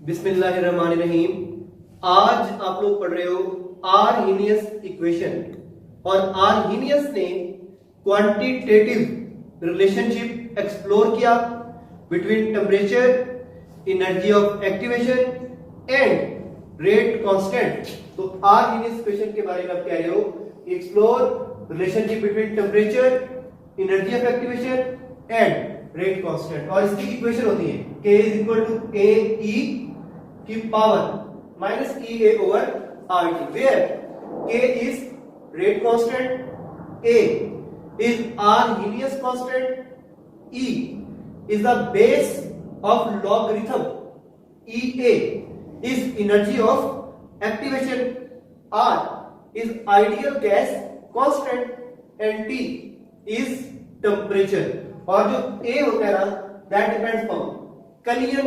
बिस्मिल्लाहिर्रहमानिर्रहीम। आज आप लोग पढ़ रहे हो आर्हीनियस इक्वेशन और आर्हीनियस ने क्वांटिटेटिव रिलेशनशिप एक्सप्लोर किया between temperature, energy of activation and rate constant. तो आर्हीनियस इक्वेशन के बारे में आप कह रहे हो explore relationship between temperature, energy of activation and rate constant. और इसकी इक्वेशन होती है K is equal to A E की power minus EA over RT, where K is rate constant, A is Arrhenius constant, E is the base of logarithm, EA is energy of activation, R is ideal gas constant and T is temperature। और जो A होता है ना, that depends on कलियन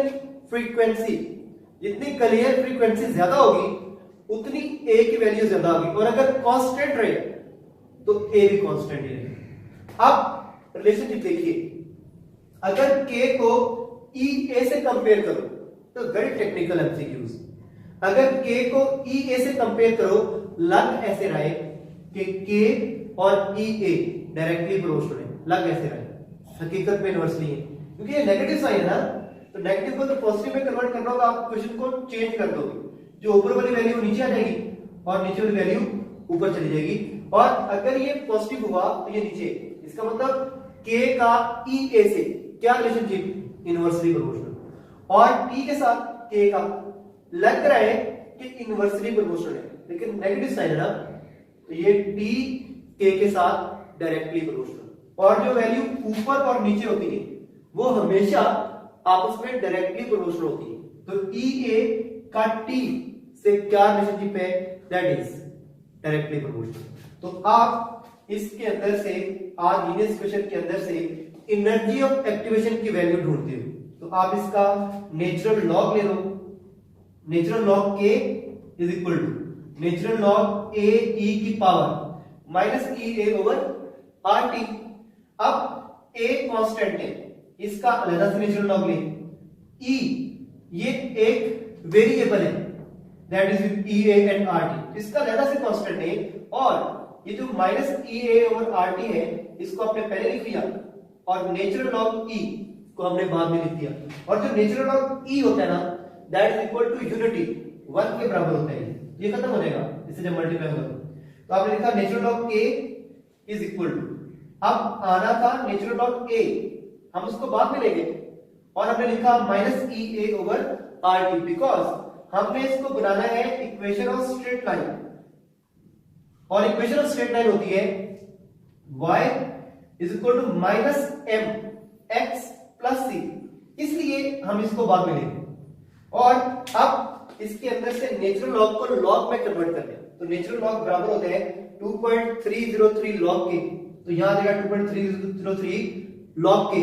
frequency. जितनी Kaliyar frequency ज्यादा होगी उतनी A की वैल्यू ज्यादा होगी, और अगर कांस्टेंट रहे तो A भी कांस्टेंट ही रहेगा। अब रिलेशनशिप देखिए, अगर K को EA से कंपेयर करो तो वेरी टेक्निकल एमसीक्यूज। अगर K को EA से कंपेयर करो, लग ऐसे रहे कि K और EA डायरेक्टली प्रोपोर्शनल है, लग ऐसे रहे, हकीकत में इनवर्सली है, क्योंकि ये नेगेटिव साइन है ना, तो नेगेटिव को तो पॉजिटिव में कन्वर्ट करना होगा। आप क्वेश्चन को चेंज कर दोगे, जो ऊपर वाली वैल्यू नीचे आ जाएगी और नीचे वाली वैल्यू ऊपर चली जाएगी। और अगर ये पॉजिटिव हुआ तो ये नीचे, इसका मतलब K का EA से क्या रिलेशनशिप, इनवर्सली प्रोपोर्शनल। और T के साथ K का लग रहा है कि इनवर्सली प्रोपोर्शनल है, लेकिन नेगेटिव साइन है ना, तो ये T K के साथ डायरेक्टली प्रोपोर्शनल। और जो वैल्यू ऊपर और नीचे होती है वो हमेशा आपस में डायरेक्टली प्रोपोर्शनल होती है। तो EA का T से क्या रिलेशनशिप है, दैट इज डायरेक्टली प्रोपोर्शनल। तो आप इसके अंदर से आर्हीनियस इक्वेशन के अंदर से एनर्जी ऑफ एक्टिवेशन की वैल्यू ढूंढते हो, तो आप इसका नेचुरल लॉग ले लो। Natural log K is equal to natural log A E की power minus EA over RT। अब A कांस्टेंट है, इसका अलग से नेचुरल लॉग ले। E ये एक वेरिएबल है, that is EA and RT, इसका अलग से कांस्टेंट है। और ये जो माइनस EA ओवर RT है, इसको आपने पहले लिख लिया, और नेचुरल लॉग E को हमने बाद में लिख दिया। और जो नेचुरल लॉग E होता है ना, that is equal to unity, 1 के बराबर होता है, ये खत्म हो जाएगा इससे जब मल्टीप्लाई होगा। तो आपने लिखा natural log K is equal to, अब आना था नेचुरल लॉग A, हम उसको बाद में लेंगे, और हमने लिखा minus EA over RT, because हमने इसको बनाना है इक्वेशन ऑफ स्ट्रेट लाइन, और इक्वेशन ऑफ स्ट्रेट लाइन होती है y is equal to minus m x plus c, इसलिए हम इसको बाद में लेंगे। और अब इसके अंदर से नेचुरल लॉग को लॉग में कन्वर्ट करते हैं, तो नेचुरल लॉग बराबर होते हैं 2.303 लॉग के, तो यहां आ जाएगा 2.303 लॉग के।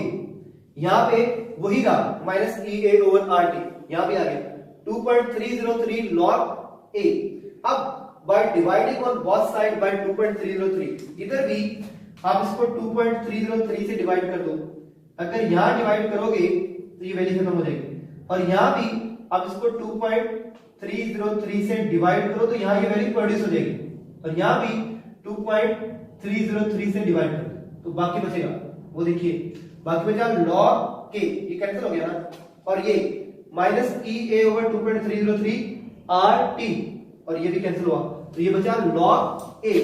यहां पे वही रहा माइनस EA ओवर RT, यहां पे आ गया 2.303 लॉग A। अब by dividing on both side by 2.303, इधर भी आप इसको 2.303 से डिवाइड कर दो। अगर यहां डिवाइड करोगे तो ये वैल्यू खत्म हो जाएगी, और यहां भी आप इसको 2.303 से डिवाइड करो तो यहां ये वैल्यू प्रोड्यूस हो जाएगी, और यहां भी 2.303 से डिवाइड करो तो बाकी बचेगा, वो देखिए बाकी बचा log K, ये कैंसिल हो गया ना, और ये माइनस EA ओवर 2.303 RT, और ये भी कैंसिल हुआ, तो ये बचा log A,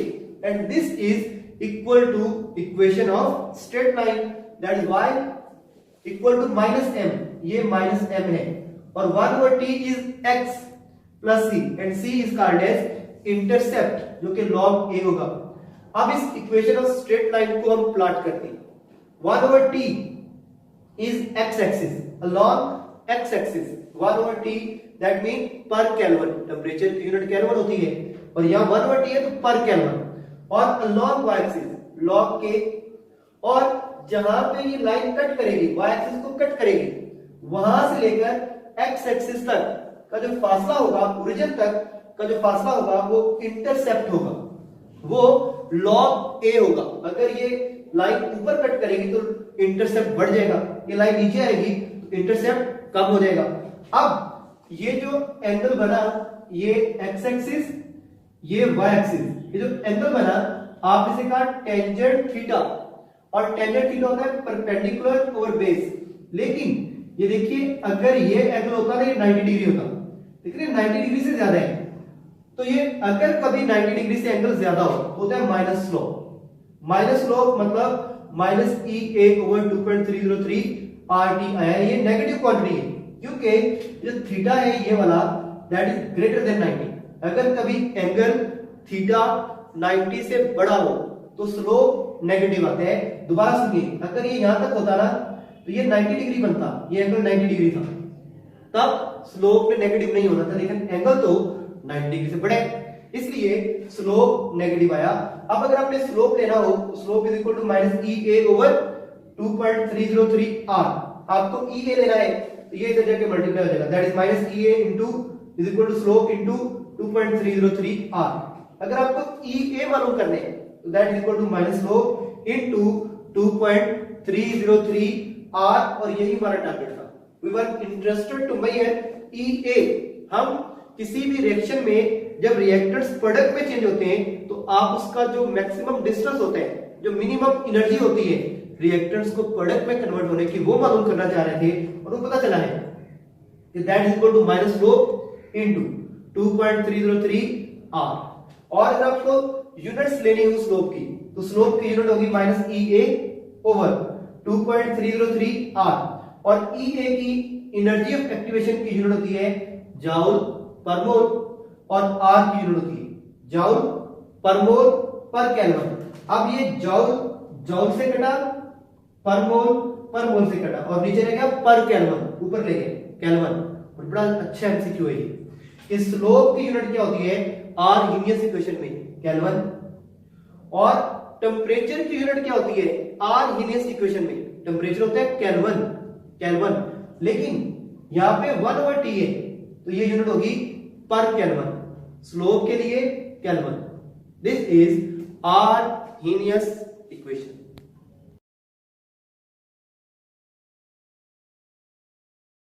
and this is equal to equation of straight line, that is y equal to minus m, ये माइनस m है, और 1 over t is x plus c, and c is called as intercept, जो कि log A होगा। अब इस equation of straight line को हम प्लॉट करते हैं। 1 over t is x-axis, along x-axis 1 over t, that mean per Kelvin, temperature की यूनिट केल्विन होती है, और यहाँ 1 over t है तो पर केल्विन, और along y-axis log K, और जहां पे ये लाइन कट करेगी, y-axis को कट करेगी, वहां से लेकर x-axis तक का जो फासला होगा, ओरिजिन तक का जो फासला होगा, वो इंटरसेप्ट होगा, वो log A होगा। अगर ये लाइन ऊपर कट करेगी तो इंटरसेप्ट बढ़ जाएगा, ये लाइन नीचे आएगी तो इंटरसेप्ट कम हो जाएगा। अब ये जो एंगल बना, ये एक्स एक्सिस, ये वाई एक्सिस, ये जो एंगल बना आप इसे कहा टेंजेंट थीटा, और टेंजेंट थीटा होता है परपेंडिकुलर ओवर बेस। लेकिन ये देखिए अगर ये एंगल होता ना, ये 90 डिग्री होता, देखिए 90 डिग्री से ज्यादा है, तो ये अगर कभी 90 डिग्री से एंगल ज्यादा हो तो होता है माइनस स्लोप। माइनस स्लोप मतलब minus E A over 2.303 R T आया, ये नेगेटिव क्वांटिटी है क्योंकि जो थीटा है ये वाला दैट इज ग्रेटर देन 90। अगर कभी एंगल थीटा 90 से बड़ा हो तो स्लोप नेगेटिव आता है। दोबारा सुनिए, अगर ये यहां तक होता ना तो ये 90 डिग्री बनता, ये एंगल 90 डिग्री था, तब स्लोप में नेगेटिव नहीं होना था, लेकिन एंगल तो 90 डिग्री से बड़ा है इसलिए स्लोप नेगेटिव आया। अब अगर आपने स्लोप लेना हो तो slope is equal to minus E A over 2.303 R. आपको ई ए लेना है तो ये इधर जाके मल्टीप्लाई हो जाएगा, that is minus E A into is equal to slope into 2.303 R. अगर आपको ई ए मालूम करने हैं तो that is equal to minus slope into 2.303 R, और यही हमारा टारगेट था। We were interested to measure E A. हम किसी भी रिएक्शन में जब रिएक्टेंट्स प्रोडक्ट में चेंज होते हैं तो आप उसका जो मैक्सिमम डिस्टेंस होता है, जो मिनिमम एनर्जी होती है रिएक्टेंट्स को प्रोडक्ट में कन्वर्ट होने की, वो मालूम करना चाह रहे थे, और वो पता चला है कि that is equal to minus slope into 2.303 R. और अगर आपको यूनिट्स लेनी हो स्लोप की तो स्लोप की यूनिट होगी minus E A over 2.303 R, और ई ए की एनर्जी ऑफ एक्टिवेशन की यूनिट होती है जाउल पर मोल, और आर की यूनिट होती है जाउल पर मोल पर केल्विन। अब ये जाउल से कटा, पर मोल से कटा, और नीचे रह गया पर केल्विन, ऊपर ले गए केल्विन। और बड़ा अच्छा एमसीक्यू है ये। इस स्लोप की यूनिट क्या होती है आर्हेनियस इक्वेशन में केल्विन, और टेम्परेचर की यूनिट क्या होती है आर्हेनियस इक्वेशन में, टेम्परेचर होता है केल्विन, लेकिन यहां पे 1/T है तो ये यूनिट होगी पर केल्विन, स्लोप के लिए kelvin. This is Arrhenius equation.